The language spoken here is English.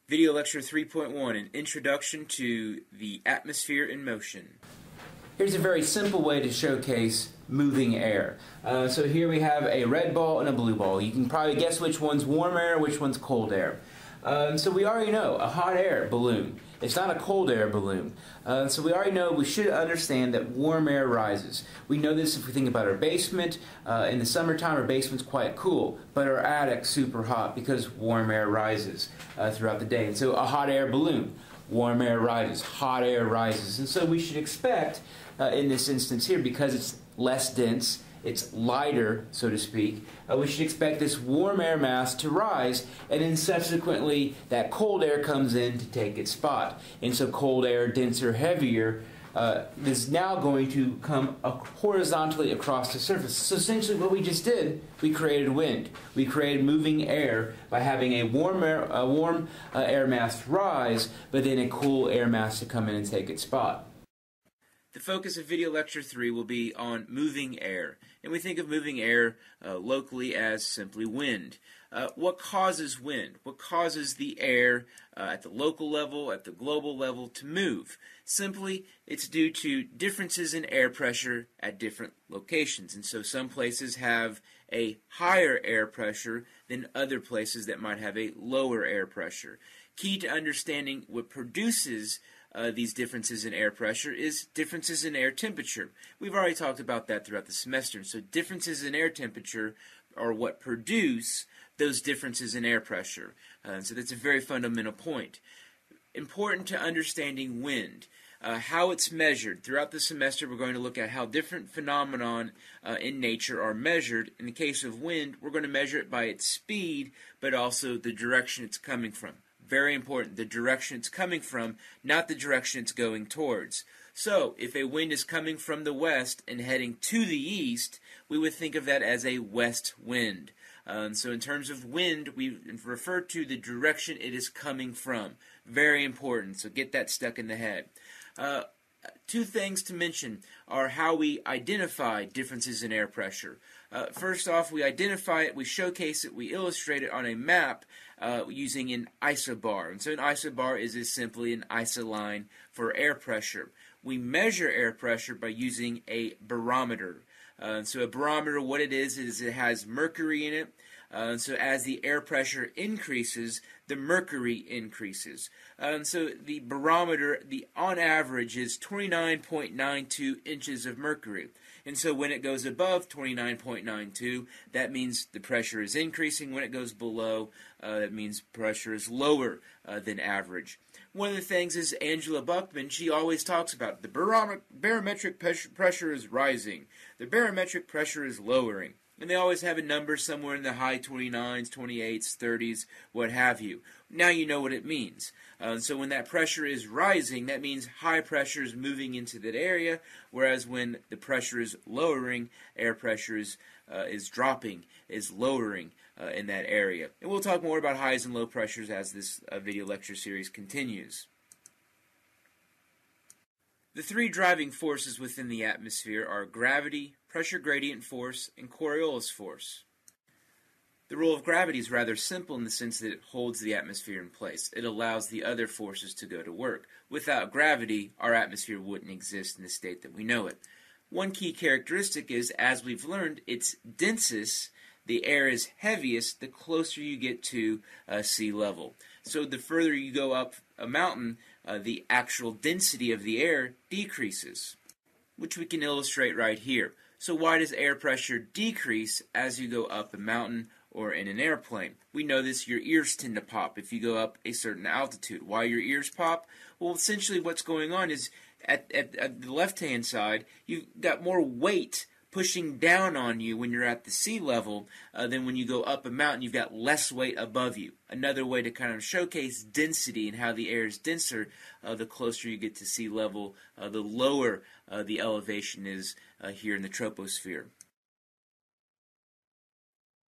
Video Lecture 3.1, an introduction to the atmosphere in motion. Here's a very simple way to showcase moving air. So here we have a red ball and a blue ball. You can probably guess which one's warm air, which one's cold air. So we already know a hot air balloon. It's not a cold air balloon. So we already know, we should understand that warm air rises. We know this if we think about our basement. In the summertime, our basement's quite cool, but our attic's super hot because warm air rises throughout the day. And so a hot air balloon, warm air rises, hot air rises. And so we should expect, in this instance here, because it's less dense, it's lighter, so to speak, we should expect this warm air mass to rise, and then subsequently that cold air comes in to take its spot. And so cold air, denser, heavier, is now going to come horizontally across the surface. So essentially what we just did, we created wind. We created moving air by having a warm air mass rise, but then a cool air mass to come in and take its spot. The focus of Video Lecture 3 will be on moving air, and we think of moving air locally as simply wind. What causes wind? What causes the air at the local level, at the global level, to move? Simply, it's due to differences in air pressure at different locations, and so some places have a higher air pressure than other places that might have a lower air pressure. Key to understanding what produces these differences in air pressure is differences in air temperature. We've already talked about that throughout the semester. So differences in air temperature are what produce those differences in air pressure. So that's a very fundamental point. Important to understanding wind. How it's measured. Throughout the semester, we're going to look at how different phenomena in nature are measured. In the case of wind, we're going to measure it by its speed, but also the direction it's coming from. Very important, the direction it's coming from, not the direction it's going towards. So, if a wind is coming from the west and heading to the east, we would think of that as a west wind. So in terms of wind, we refer to the direction it is coming from. Very important, so get that stuck in the head. Two things to mention are how we identify differences in air pressure. First off, we identify it, we showcase it, we illustrate it on a map using an isobar. And so an isobar is simply an isoline for air pressure. We measure air pressure by using a barometer. So a barometer, what it is it has mercury in it. So as the air pressure increases, the mercury increases. So the barometer, on average, is 29.92 inches of mercury. And so when it goes above 29.92, that means the pressure is increasing. When it goes below, that means pressure is lower than average. One of the things is Angela Buckman, she always talks about the barometric pressure is rising. The barometric pressure is lowering. And they always have a number somewhere in the high 29s, 28s, 30s, what have you. Now you know what it means. So when that pressure is rising, that means high pressure is moving into that area, whereas when the pressure is lowering, air pressure is dropping, is lowering in that area. And we'll talk more about highs and low pressures as this video lecture series continues. The three driving forces within the atmosphere are gravity, pressure gradient force, and Coriolis force. The role of gravity is rather simple in the sense that it holds the atmosphere in place. It allows the other forces to go to work. Without gravity, our atmosphere wouldn't exist in the state that we know it. One key characteristic is, as we've learned, it's densest. The air is heaviest the closer you get to sea level. So the further you go up a mountain, the actual density of the air decreases, which we can illustrate right here. So why does air pressure decrease as you go up a mountain or in an airplane? We know this, your ears tend to pop if you go up a certain altitude. Why your ears pop? Well, essentially what's going on is at the left-hand side, you've got more weight pushing down on you when you're at the sea level than when you go up a mountain. You've got less weight above you. Another way to kind of showcase density and how the air is denser, the closer you get to sea level, the lower the elevation is here in the troposphere.